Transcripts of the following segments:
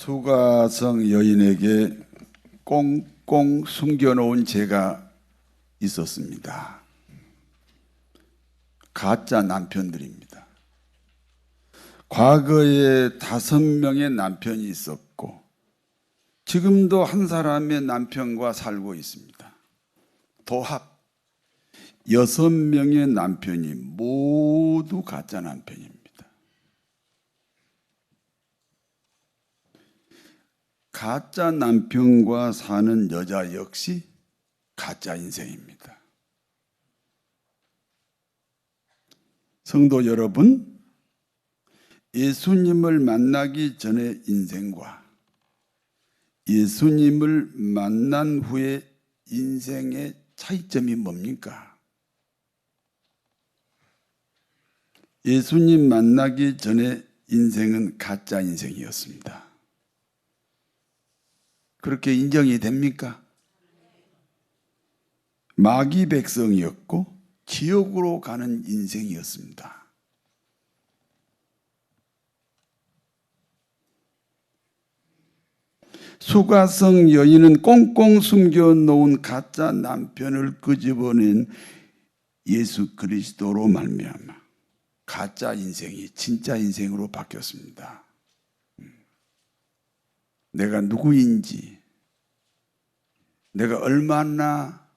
수가성 여인에게 꽁꽁 숨겨놓은 죄가 있었습니다. 가짜 남편들입니다. 과거에 5명의 남편이 있었고 지금도 한 사람의 남편과 살고 있습니다. 도합 6명의 남편이 모두 가짜 남편입니다. 가짜 남편과 사는 여자 역시 가짜 인생입니다. 성도 여러분, 예수님을 만나기 전의 인생과 예수님을 만난 후의 인생의 차이점이 뭡니까? 예수님 만나기 전의 인생은 가짜 인생이었습니다. 그렇게 인정이 됩니까? 마귀 백성이었고 지옥으로 가는 인생이었습니다. 수가성 여인은 꽁꽁 숨겨놓은 가짜 남편을 끄집어낸 예수 그리스도로 말미암아 가짜 인생이 진짜 인생으로 바뀌었습니다. 내가 누구인지, 내가 얼마나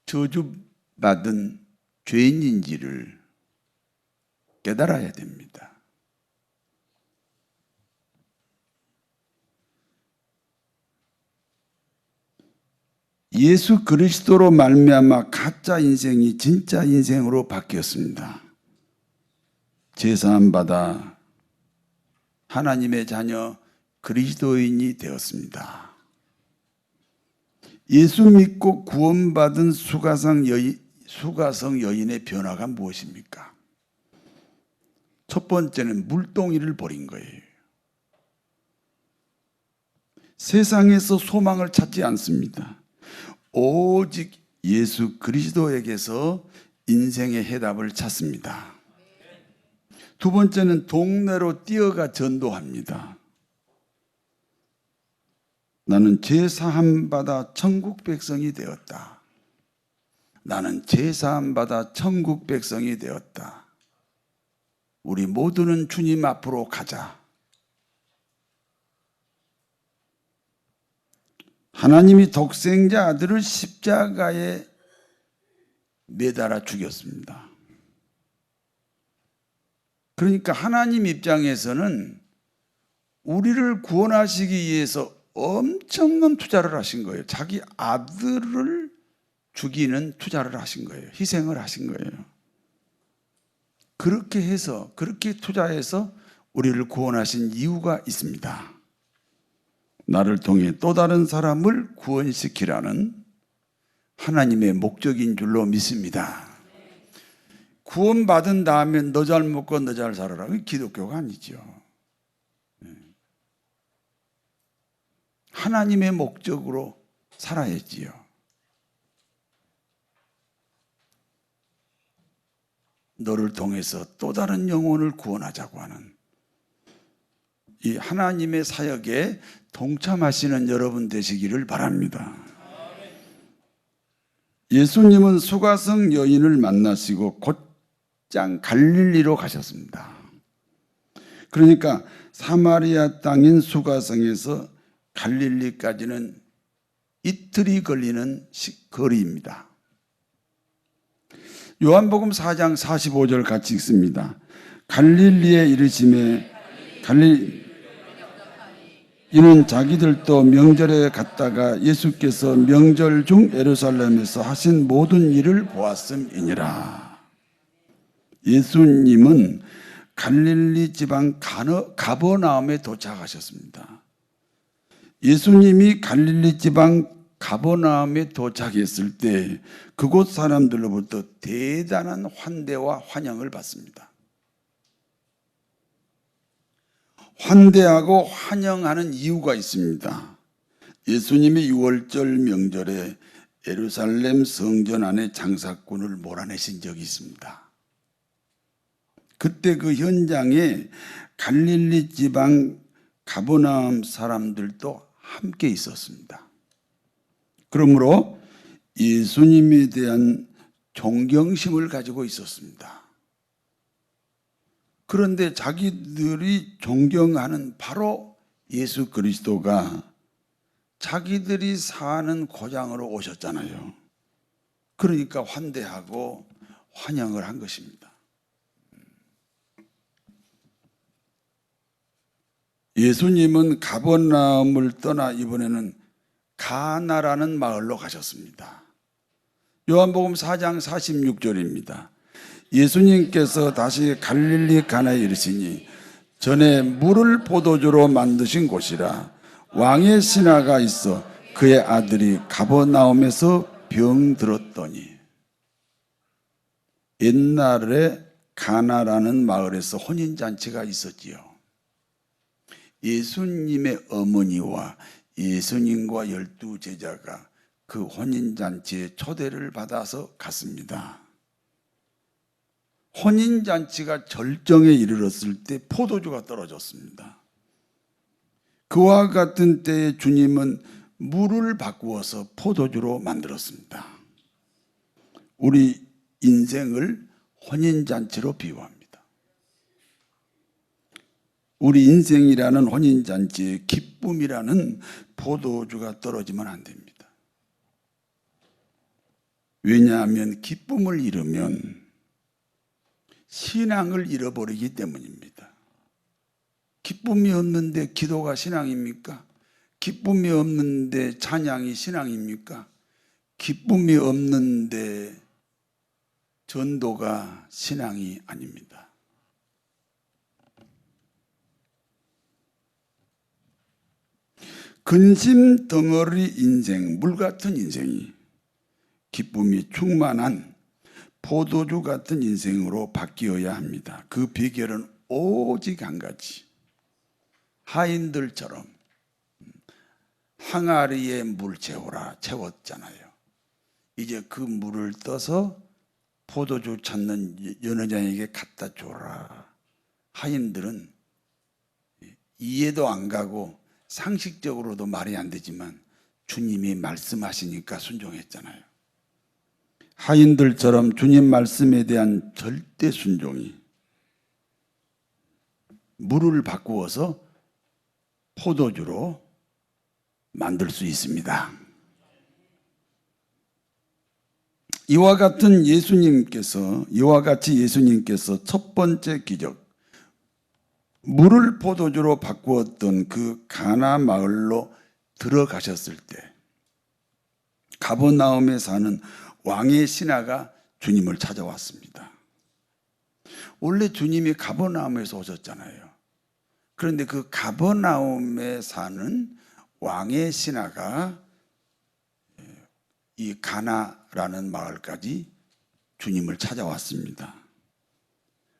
저주받은 죄인인지를 깨달아야 됩니다. 예수 그리스도로 말미암아 가짜 인생이 진짜 인생으로 바뀌었습니다. 제사함 받아 하나님의 자녀 그리스도인이 되었습니다. 예수 믿고 구원받은 수가성 여인의 변화가 무엇입니까? 첫 번째는 물동이를 버린 거예요. 세상에서 소망을 찾지 않습니다. 오직 예수 그리스도에게서 인생의 해답을 찾습니다. 두 번째는 동네로 뛰어가 전도합니다. 나는 죄사함 받아 천국 백성이 되었다. 나는 죄사함 받아 천국 백성이 되었다. 우리 모두는 주님 앞으로 가자. 하나님이 독생자 아들을 십자가에 매달아 죽였습니다. 그러니까 하나님 입장에서는 우리를 구원하시기 위해서 엄청난 투자를 하신 거예요. 자기 아들을 죽이는 투자를 하신 거예요. 희생을 하신 거예요. 그렇게 투자해서 우리를 구원하신 이유가 있습니다. 나를 통해 또 다른 사람을 구원시키라는 하나님의 목적인 줄로 믿습니다. 구원받은 다음에 너 잘 먹고 너 잘 살아라. 그게 기독교가 아니죠. 하나님의 목적으로 살아야지요. 너를 통해서 또 다른 영혼을 구원하자고 하는 이 하나님의 사역에 동참하시는 여러분 되시기를 바랍니다. 예수님은 수가성 여인을 만나시고 곧장 갈릴리로 가셨습니다. 그러니까 사마리아 땅인 수가성에서 갈릴리까지는 이틀이 걸리는 거리입니다. 요한복음 4장 45절 같이 읽습니다. 갈릴리에 이르심에 이는 자기들도 명절에 갔다가 예수께서 명절 중 예루살렘에서 하신 모든 일을 보았음이니라. 예수님은 갈릴리 지방 가버나움에 도착하셨습니다. 예수님이 갈릴리 지방 가버나움에 도착했을 때 그곳 사람들로부터 대단한 환대와 환영을 받습니다. 환대하고 환영하는 이유가 있습니다. 예수님이 6월절 명절에 예루살렘 성전 안에 장사꾼을 몰아내신 적이 있습니다. 그때 그 현장에 갈릴리 지방 가버나움 사람들도 함께 있었습니다. 그러므로 예수님에 대한 존경심을 가지고 있었습니다. 그런데 자기들이 존경하는 바로 예수 그리스도가 자기들이 사는 고장으로 오셨잖아요. 그러니까 환대하고 환영을 한 것입니다. 예수님은 가버나움을 떠나 이번에는 가나라는 마을로 가셨습니다. 요한복음 4장 46절입니다. 예수님께서 다시 갈릴리 가나에 이르시니 전에 물을 포도주로 만드신 곳이라. 왕의 신하가 있어 그의 아들이 가버나움에서 병들었더니. 옛날에 가나라는 마을에서 혼인잔치가 있었지요. 예수님의 어머니와 예수님과 12제자가 그 혼인잔치에 초대를 받아서 갔습니다. 혼인잔치가 절정에 이르렀을 때 포도주가 떨어졌습니다. 그와 같은 때에 주님은 물을 바꾸어서 포도주로 만들었습니다. 우리 인생을 혼인잔치로 비유합니다. 우리 인생이라는 혼인잔치에 기쁨이라는 포도주가 떨어지면 안 됩니다. 왜냐하면 기쁨을 잃으면 신앙을 잃어버리기 때문입니다. 기쁨이 없는데 기도가 신앙입니까? 기쁨이 없는데 찬양이 신앙입니까? 기쁨이 없는데 전도가 신앙이 아닙니다. 근심 덩어리 인생, 물 같은 인생이 기쁨이 충만한 포도주 같은 인생으로 바뀌어야 합니다. 그 비결은 오직 한 가지. 하인들처럼 항아리에 물 채워라 채웠잖아요. 이제 그 물을 떠서 포도주 찾는 연회장에게 갖다 줘라. 하인들은 이해도 안 가고 상식적으로도 말이 안 되지만 주님이 말씀하시니까 순종했잖아요. 하인들처럼 주님 말씀에 대한 절대 순종이 물을 바꾸어서 포도주로 만들 수 있습니다. 이와 같이 예수님께서 첫 번째 기적, 물을 포도주로 바꾸었던 그 가나 마을로 들어가셨을 때 가버나움에 사는 왕의 신하가 주님을 찾아왔습니다. 원래 주님이 가버나움에서 오셨잖아요. 그런데 그 가버나움에 사는 왕의 신하가 이 가나라는 마을까지 주님을 찾아왔습니다.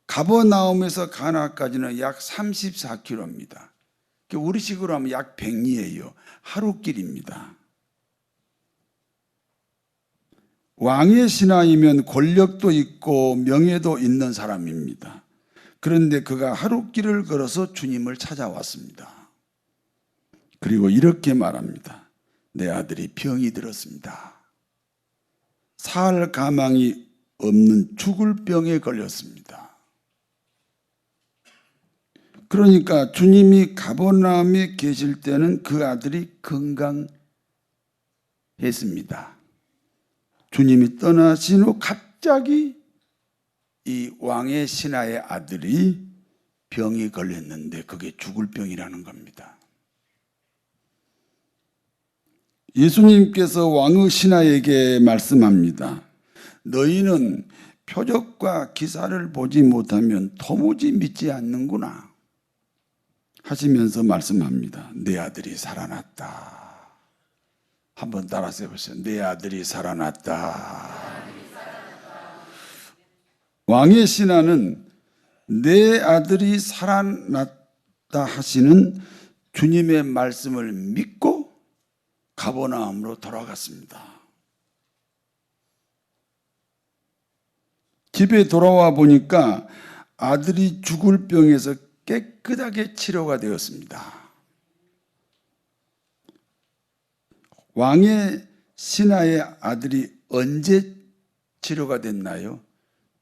가버나움에서 가나까지는 약 34km입니다. 우리식으로 하면 약 100리예요. 하루길입니다. 왕의 신하이면 권력도 있고 명예도 있는 사람입니다. 그런데 그가 하루길을 걸어서 주님을 찾아왔습니다. 그리고 이렇게 말합니다. 내 아들이 병이 들었습니다. 살 가망이 없는 죽을 병에 걸렸습니다. 그러니까 주님이 가버나움에 계실 때는 그 아들이 건강했습니다. 주님이 떠나신 후 갑자기 이 왕의 신하의 아들이 병이 걸렸는데 그게 죽을 병이라는 겁니다. 예수님께서 왕의 신하에게 말씀합니다. 너희는 표적과 기사를 보지 못하면 도무지 믿지 않는구나 하시면서 말씀합니다. 내 아들이 살아났다. 한번 따라서 해보세요. 내 아들이 살아났다. 왕의 신하는 내 아들이 살아났다 하시는 주님의 말씀을 믿고 가버나움으로 돌아갔습니다. 집에 돌아와 보니까 아들이 죽을 병에서 깨끗하게 치료가 되었습니다. 왕의 신하의 아들이 언제 치료가 됐나요?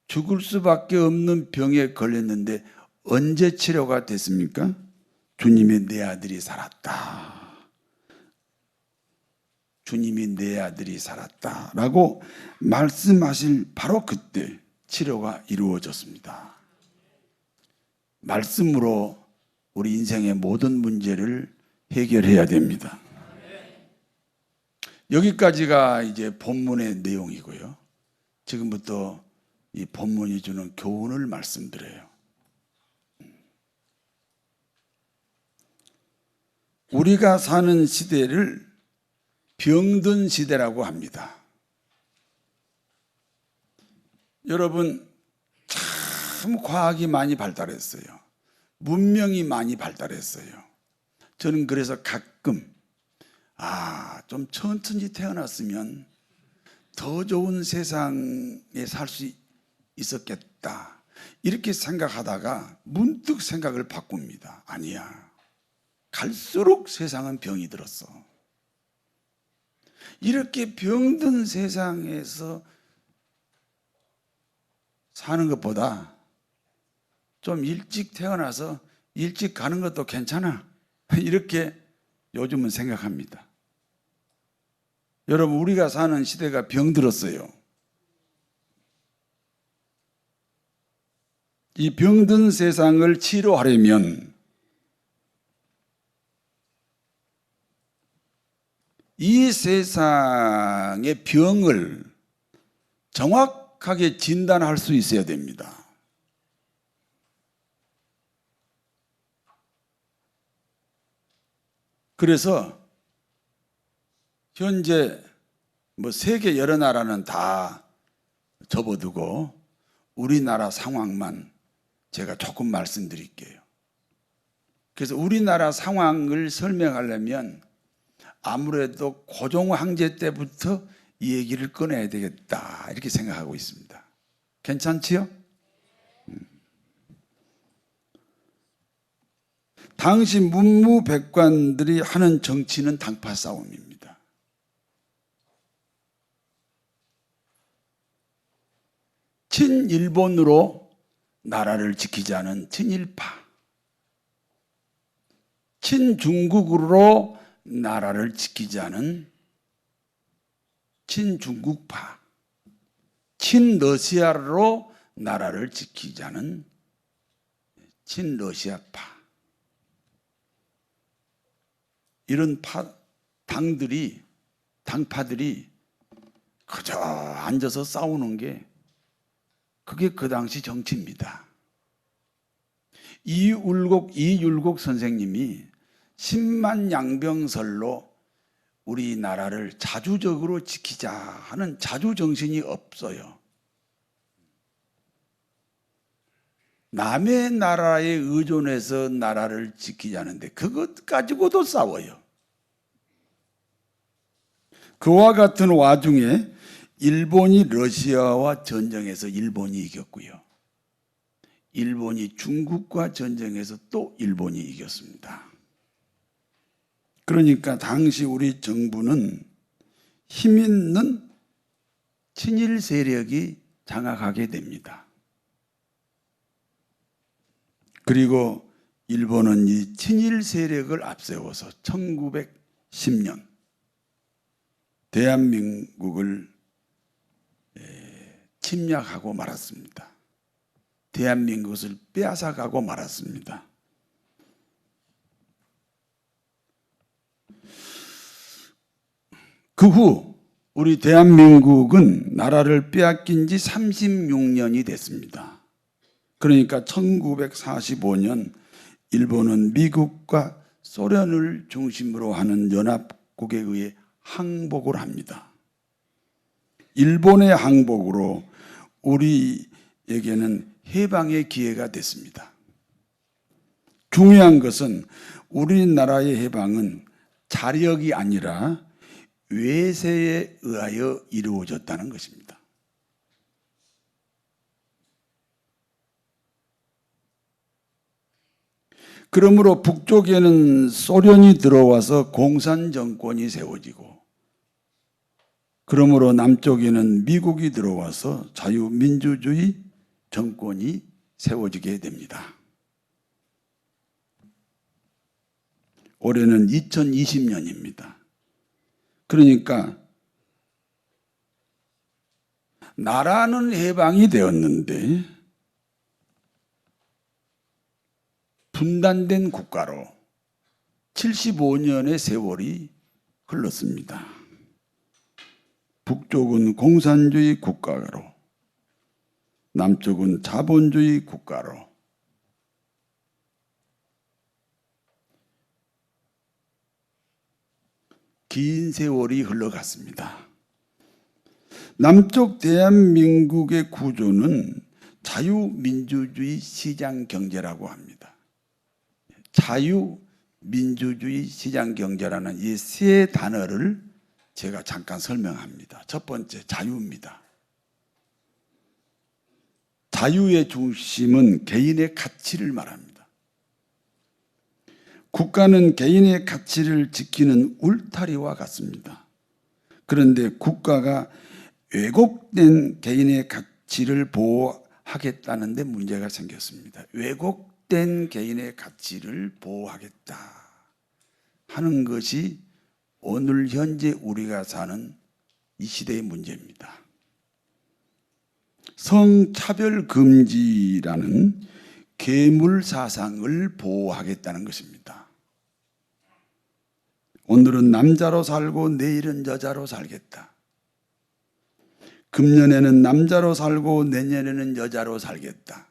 죽을 수밖에 없는 병에 걸렸는데 언제 치료가 됐습니까? 주님이 내 아들이 살았다. 주님이 내 아들이 살았다라고 말씀하실 바로 그때 치료가 이루어졌습니다. 말씀으로 우리 인생의 모든 문제를 해결해야 됩니다. 여기까지가 이제 본문의 내용이고요. 지금부터 이 본문이 주는 교훈을 말씀드려요. 우리가 사는 시대를 병든 시대라고 합니다. 여러분, 참 과학이 많이 발달했어요. 문명이 많이 발달했어요. 저는 그래서 가끔 좀 천천히 태어났으면 더 좋은 세상에 살 수 있었겠다 이렇게 생각하다가 문득 생각을 바꿉니다. 아니야, 갈수록 세상은 병이 들었어. 이렇게 병든 세상에서 사는 것보다 좀 일찍 태어나서 일찍 가는 것도 괜찮아, 이렇게 요즘은 생각합니다. 여러분, 우리가 사는 시대가 병들었어요. 이 병든 세상을 치료하려면 이 세상의 병을 정확하게 진단할 수 있어야 됩니다. 그래서 현재 세계 여러 나라는 다 접어두고 우리나라 상황만 제가 조금 말씀드릴게요. 그래서 우리나라 상황을 설명하려면 아무래도 고종 황제 때부터 이 얘기를 꺼내야 되겠다 이렇게 생각하고 있습니다. 괜찮지요? 당시 문무백관들이 하는 정치는 당파 싸움입니다. 친일본으로 나라를 지키자는 친일파, 친중국으로 나라를 지키자는 친중국파, 친러시아로 나라를 지키자는 친러시아파, 이런 당파들이 그저 앉아서 싸우는 게 그게 그 당시 정치입니다. 이율곡 선생님이 10만 양병설로 우리나라를 자주적으로 지키자 하는 자주정신이 없어요. 남의 나라에 의존해서 나라를 지키자는데 그것 가지고도 싸워요. 그와 같은 와중에 일본이 러시아와 전쟁에서 일본이 이겼고요. 일본이 중국과 전쟁에서 또 일본이 이겼습니다. 그러니까 당시 우리 정부는 힘 있는 친일 세력이 장악하게 됩니다. 그리고 일본은 이 친일 세력을 앞세워서 1910년 대한민국을 침략하고 말았습니다. 대한민국을 빼앗아가고 말았습니다. 그 후 우리 대한민국은 나라를 빼앗긴 지 36년이 됐습니다. 그러니까 1945년 일본은 미국과 소련을 중심으로 하는 연합국에 의해 항복을 합니다. 일본의 항복으로 우리에게는 해방의 기회가 됐습니다. 중요한 것은 우리나라의 해방은 자력이 아니라 외세에 의하여 이루어졌다는 것입니다. 그러므로 북쪽에는 소련이 들어와서 공산 정권이 세워지고 그러므로 남쪽에는 미국이 들어와서 자유민주주의 정권이 세워지게 됩니다. 올해는 2020년입니다. 그러니까 나라는 해방이 되었는데 분단된 국가로 75년의 세월이 흘렀습니다. 북쪽은 공산주의 국가로, 남쪽은 자본주의 국가로. 긴 세월이 흘러갔습니다. 남쪽 대한민국의 구조는 자유민주주의 시장경제라고 합니다. 자유민주주의 시장경제라는 이 세 단어를 제가 잠깐 설명합니다. 첫 번째, 자유입니다. 자유의 중심은 개인의 가치를 말합니다. 국가는 개인의 가치를 지키는 울타리와 같습니다. 그런데 국가가 왜곡된 개인의 가치를 보호하겠다는 데 문제가 생겼습니다. 왜곡된 개인의 가치를 보호하겠다 하는 것이 오늘 현재 우리가 사는 이 시대의 문제입니다. 성차별 금지라는 계물 사상을 보호하겠다는 것입니다. 오늘은 남자로 살고 내일은 여자로 살겠다. 금년에는 남자로 살고 내년에는 여자로 살겠다.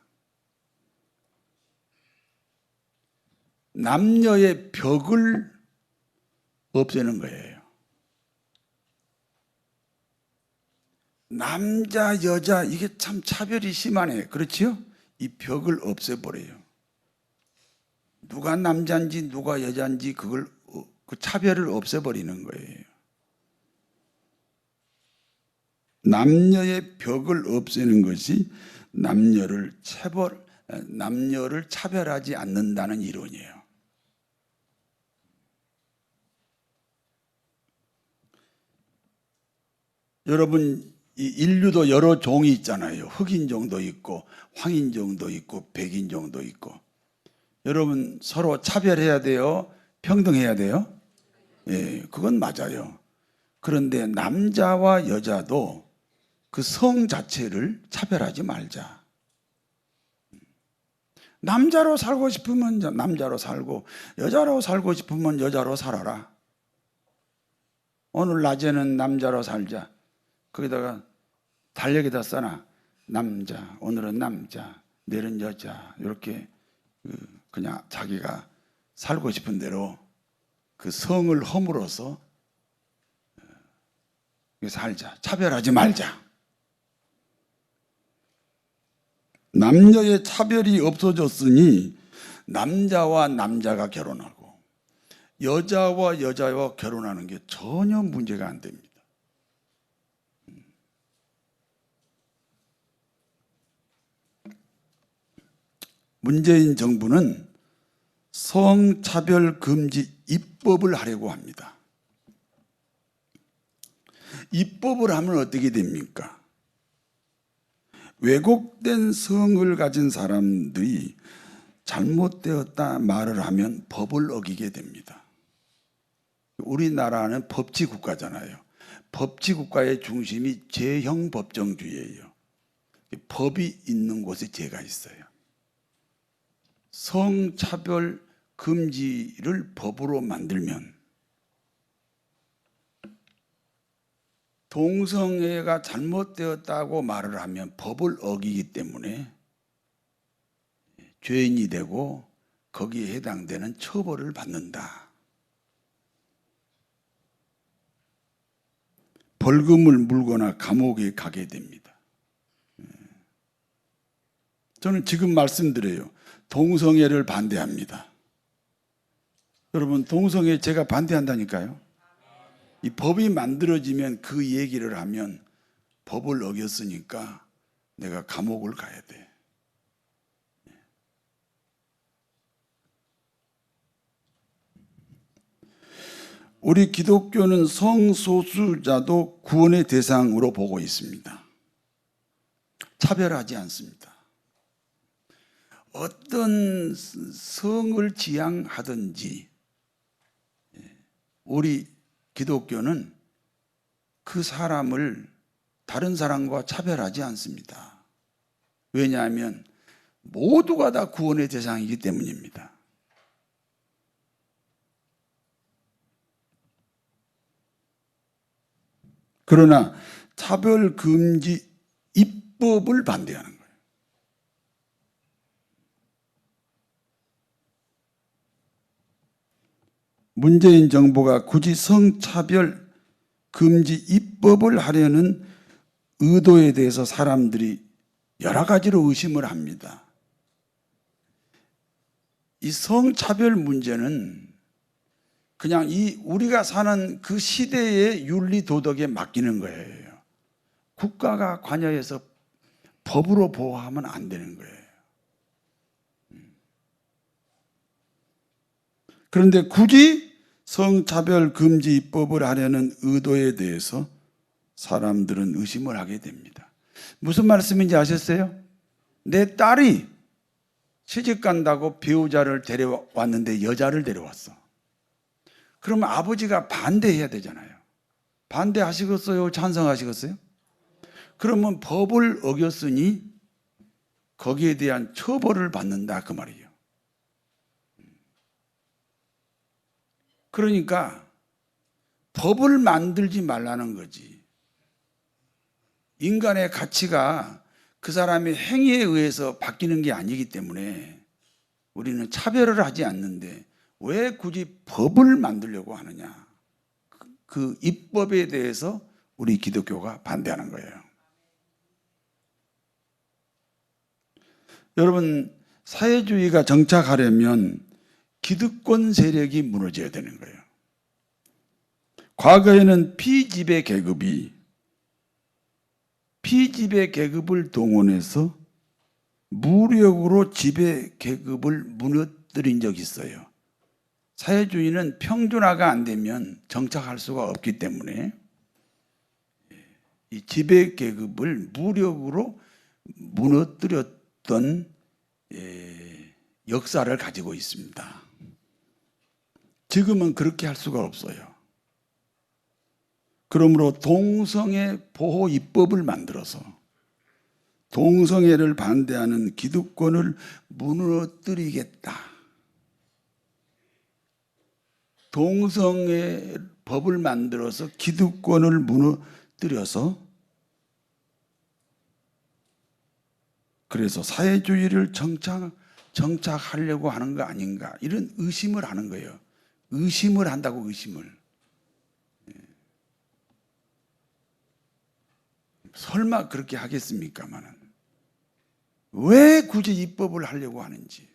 남녀의 벽을 없애는 거예요. 남자, 여자 이게 참 차별이 심하네. 그렇지요? 이 벽을 없애버려요. 누가 남자인지 누가 여자인지 그 차별을 없애버리는 거예요. 남녀의 벽을 없애는 것이 남녀를 차별하지 않는다는 이론이에요. 여러분, 이 인류도 여러 종이 있잖아요. 흑인종도 있고 황인종도 있고 백인종도 있고. 여러분 서로 차별해야 돼요? 평등해야 돼요? 예, 그건 맞아요. 그런데 남자와 여자도 그 성 자체를 차별하지 말자. 남자로 살고 싶으면 남자로 살고 여자로 살고 싶으면 여자로 살아라. 오늘 낮에는 남자로 살자. 거기다가 달력에다 써놔. 남자, 오늘은 남자, 내일은 여자. 이렇게 그냥 자기가 살고 싶은 대로 그 성을 허물어서 살자. 차별하지 말자. 남녀의 차별이 없어졌으니 남자와 남자가 결혼하고 여자와 여자와 결혼하는 게 전혀 문제가 안 됩니다. 문재인 정부는 성차별 금지 입법을 하려고 합니다. 입법을 하면 어떻게 됩니까? 왜곡된 성을 가진 사람들이 잘못되었다 말을 하면 법을 어기게 됩니다. 우리나라는 법치국가잖아요. 법치국가의 중심이 제형법정주의예요. 법이 있는 곳에 죄가 있어요. 성차별 금지를 법으로 만들면 동성애가 잘못되었다고 말을 하면 법을 어기기 때문에 죄인이 되고 거기에 해당되는 처벌을 받는다. 벌금을 물거나 감옥에 가게 됩니다. 저는 지금 말씀드려요. 동성애를 반대합니다. 여러분, 동성애 제가 반대한다니까요. 이 법이 만들어지면 그 얘기를 하면 법을 어겼으니까 내가 감옥을 가야 돼. 우리 기독교는 성소수자도 구원의 대상으로 보고 있습니다. 차별하지 않습니다. 어떤 성을 지향하든지 우리 기독교는 그 사람을 다른 사람과 차별하지 않습니다. 왜냐하면 모두가 다 구원의 대상이기 때문입니다. 그러나 차별 금지 입법을 반대하는 거예요. 문재인 정부가 굳이 성차별 금지 입법을 하려는 의도에 대해서 사람들이 여러 가지로 의심을 합니다. 이 성차별 문제는 그냥 우리가 사는 그 시대의 윤리 도덕에 맡기는 거예요. 국가가 관여해서 법으로 보호하면 안 되는 거예요. 그런데 굳이 성차별 금지 입법을 하려는 의도에 대해서 사람들은 의심을 하게 됩니다. 무슨 말씀인지 아셨어요? 내 딸이 시집 간다고 배우자를 데려왔는데 여자를 데려왔어. 그러면 아버지가 반대해야 되잖아요. 반대하시겠어요? 찬성하시겠어요? 그러면 법을 어겼으니 거기에 대한 처벌을 받는다 그 말이에요. 그러니까 법을 만들지 말라는 거지. 인간의 가치가 그 사람의 행위에 의해서 바뀌는 게 아니기 때문에 우리는 차별을 하지 않는데 왜 굳이 법을 만들려고 하느냐. 그 입법에 대해서 우리 기독교가 반대하는 거예요. 여러분, 사회주의가 정착하려면 기득권 세력이 무너져야 되는 거예요. 과거에는 피지배 계급을 동원해서 무력으로 지배 계급을 무너뜨린 적이 있어요. 사회주의는 평준화가 안 되면 정착할 수가 없기 때문에 이 지배 계급을 무력으로 무너뜨렸던 역사를 가지고 있습니다. 지금은 그렇게 할 수가 없어요. 그러므로 동성애 보호 입법을 만들어서 동성애를 반대하는 기득권을 무너뜨리겠다. 동성애 법을 만들어서 기득권을 무너뜨려서 그래서 사회주의를 정착하려고 하는 거 아닌가 이런 의심을 하는 거예요. 의심을 한다고 의심을. 설마 그렇게 하겠습니까마는 왜 굳이 입법을 하려고 하는지.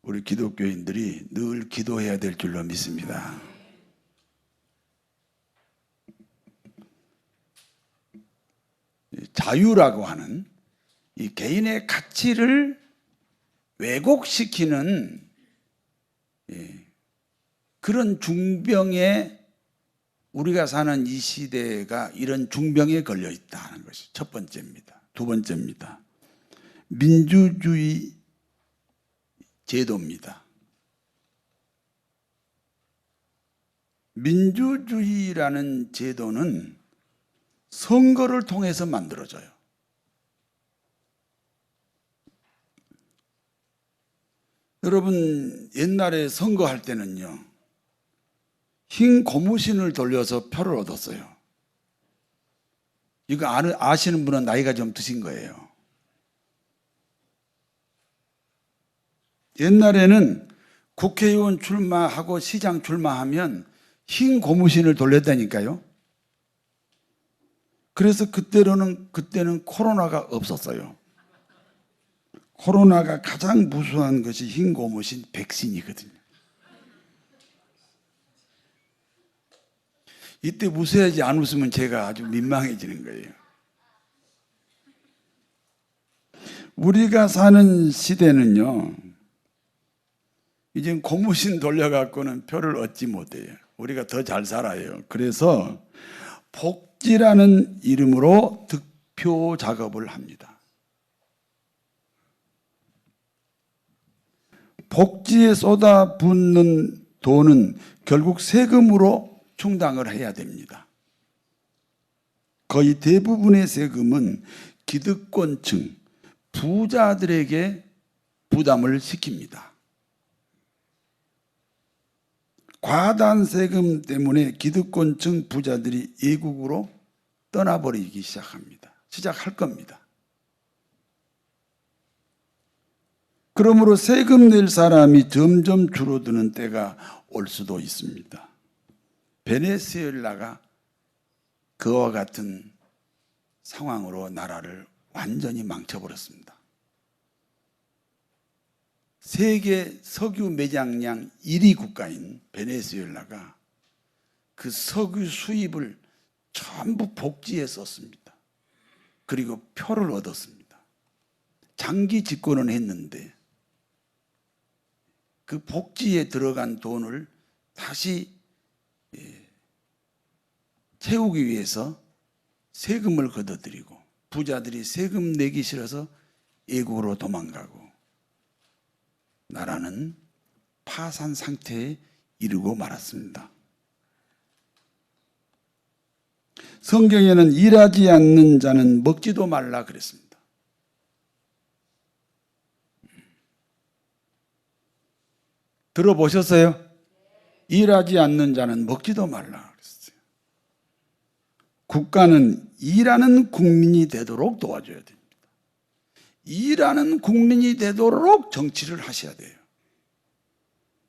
우리 기독교인들이 늘 기도해야 될 줄로 믿습니다. 자유라고 하는 이 개인의 가치를 왜곡시키는 그런 중병에 우리가 사는 이 시대가 이런 중병에 걸려 있다는 것이 첫 번째입니다. 두 번째입니다. 민주주의 제도입니다. 민주주의라는 제도는 선거를 통해서 만들어져요. 여러분 옛날에 선거할 때는요. 흰 고무신을 돌려서 표를 얻었어요. 이거 아시는 분은 나이가 좀 드신 거예요. 옛날에는 국회의원 출마하고 시장 출마하면 흰 고무신을 돌렸다니까요. 그래서 그때는 코로나가 없었어요. 코로나가 가장 무서운 것이 흰 고무신 백신이거든요. 이때 웃어야지 안 웃으면 제가 아주 민망해지는 거예요. 우리가 사는 시대는요, 이제 고무신 돌려갖고는 표를 얻지 못해요. 우리가 더 잘 살아요. 그래서 복지라는 이름으로 득표 작업을 합니다. 복지에 쏟아붓는 돈은 결국 세금으로 충당을 해야 됩니다. 거의 대부분의 세금은 기득권층, 부자들에게 부담을 시킵니다. 과다한 세금 때문에 기득권층 부자들이 외국으로 떠나버리기 시작할 겁니다. 그러므로 세금 낼 사람이 점점 줄어드는 때가 올 수도 있습니다. 베네수엘라가 그와 같은 상황으로 나라를 완전히 망쳐버렸습니다. 세계 석유 매장량 1위 국가인 베네수엘라가 그 석유 수입을 전부 복지에 썼습니다. 그리고 표를 얻었습니다. 장기 집권은 했는데 그 복지에 들어간 돈을 다시 채우기 위해서 세금을 걷어들이고, 부자들이 세금 내기 싫어서 외국으로 도망가고, 나라는 파산 상태에 이르고 말았습니다. 성경에는 일하지 않는 자는 먹지도 말라 그랬습니다. 들어보셨어요? 일하지 않는 자는 먹지도 말라 그랬어요. 국가는 일하는 국민이 되도록 도와줘야 됩니다. 일하는 국민이 되도록 정치를 하셔야 돼요.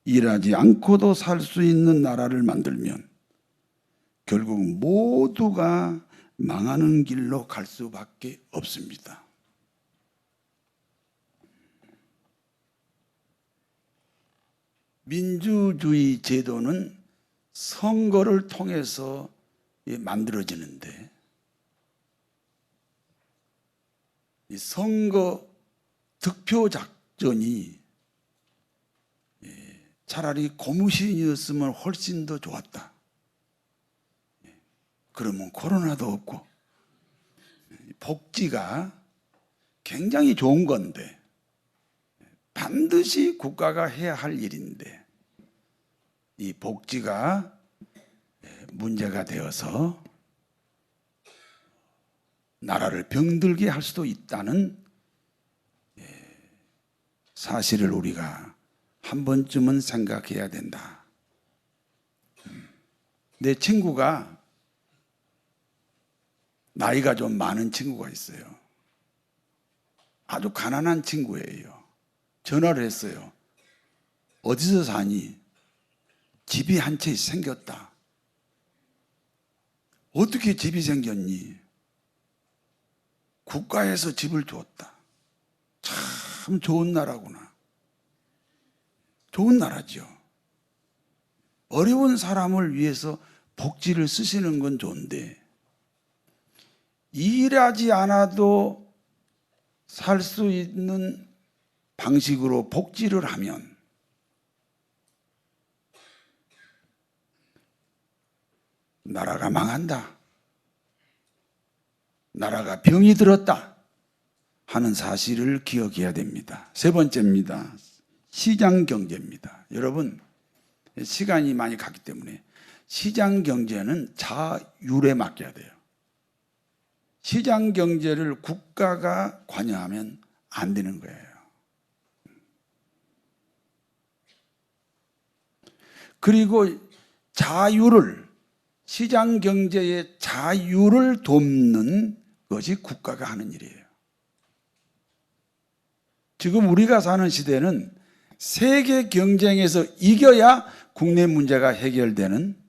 일하지 않고도 살 수 있는 나라를 만들면 결국 모두가 망하는 길로 갈 수밖에 없습니다. 민주주의 제도는 선거를 통해서 만들어지는데, 이 선거 득표 작전이 차라리 고무신이었으면 훨씬 더 좋았다. 그러면 코로나도 없고, 복지가 굉장히 좋은 건데 반드시 국가가 해야 할 일인데, 이 복지가 문제가 되어서 나라를 병들게 할 수도 있다는 사실을 우리가 한 번쯤은 생각해야 된다. 내 친구가, 나이가 좀 많은 친구가 있어요. 아주 가난한 친구예요. 전화를 했어요. 어디서 사니? 집이 한 채 생겼다. 어떻게 집이 생겼니? 국가에서 집을 줬다. 참 좋은 나라구나. 좋은 나라죠. 어려운 사람을 위해서 복지를 쓰시는 건 좋은데, 일하지 않아도 살 수 있는 방식으로 복지를 하면 나라가 망한다, 나라가 병이 들었다 하는 사실을 기억해야 됩니다. 세 번째입니다. 시장 경제입니다. 여러분, 시간이 많이 갔기 때문에 시장 경제는 자율에 맡겨야 돼요. 시장 경제를 국가가 관여하면 안 되는 거예요. 그리고 시장 경제의 자유를 돕는 것이 국가가 하는 일이에요. 지금 우리가 사는 시대는 세계 경쟁에서 이겨야 국내 문제가 해결되는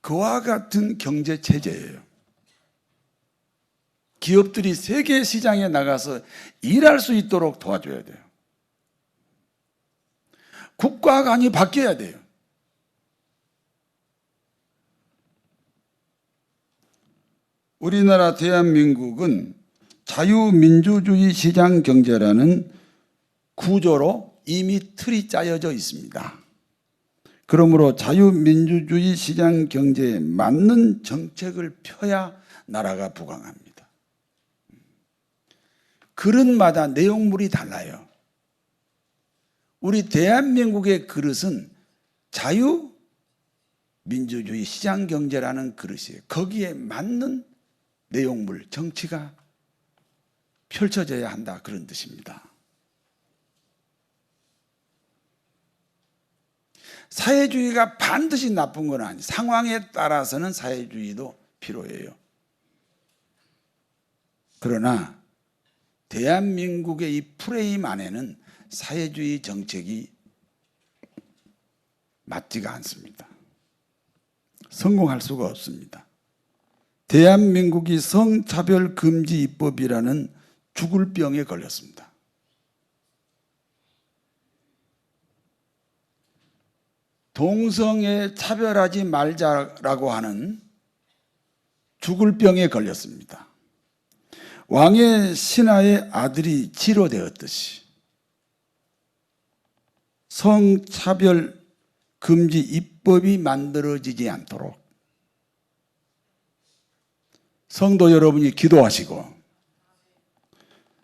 그와 같은 경제 체제예요. 기업들이 세계 시장에 나가서 일할 수 있도록 도와줘야 돼요. 국가관이 바뀌어야 돼요. 우리나라 대한민국은 자유민주주의 시장 경제라는 구조로 이미 틀이 짜여져 있습니다. 그러므로 자유민주주의 시장 경제에 맞는 정책을 펴야 나라가 부강합니다. 그릇마다 내용물이 달라요. 우리 대한민국의 그릇은 자유민주주의 시장 경제라는 그릇이에요. 거기에 맞는 내용물, 정치가 펼쳐져야 한다, 그런 뜻입니다. 사회주의가 반드시 나쁜 건 아니에요. 상황에 따라서는 사회주의도 필요해요. 그러나 대한민국의 이 프레임 안에는 사회주의 정책이 맞지가 않습니다. 성공할 수가 없습니다. 대한민국이 성차별 금지 입법이라는 죽을 병에 걸렸습니다. 동성애 차별하지 말자라고 하는 죽을 병에 걸렸습니다. 왕의 신하의 아들이 치로되었듯이 성차별 금지 입법이 만들어지지 않도록 성도 여러분이 기도하시고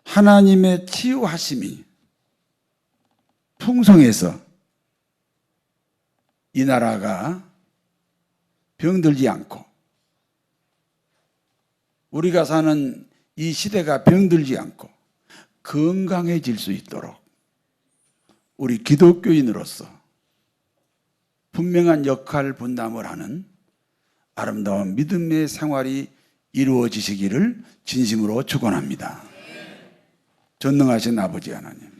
하나님의 치유하심이 풍성해서 이 나라가 병들지 않고 우리가 사는 이 시대가 병들지 않고 건강해질 수 있도록 우리 기독교인으로서 분명한 역할 분담을 하는 아름다운 믿음의 생활이 이루어지시기를 진심으로 축원합니다. 전능하신 아버지 하나님,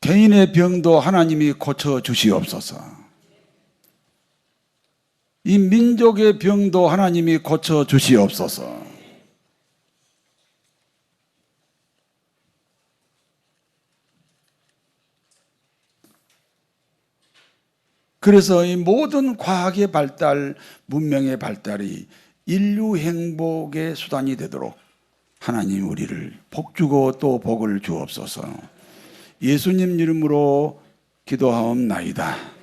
개인의 병도 하나님이 고쳐주시옵소서. 이 민족의 병도 하나님이 고쳐주시옵소서. 그래서 이 모든 과학의 발달, 문명의 발달이 인류 행복의 수단이 되도록 하나님 우리를 복주고 또 복을 주옵소서. 예수님 이름으로 기도하옵나이다.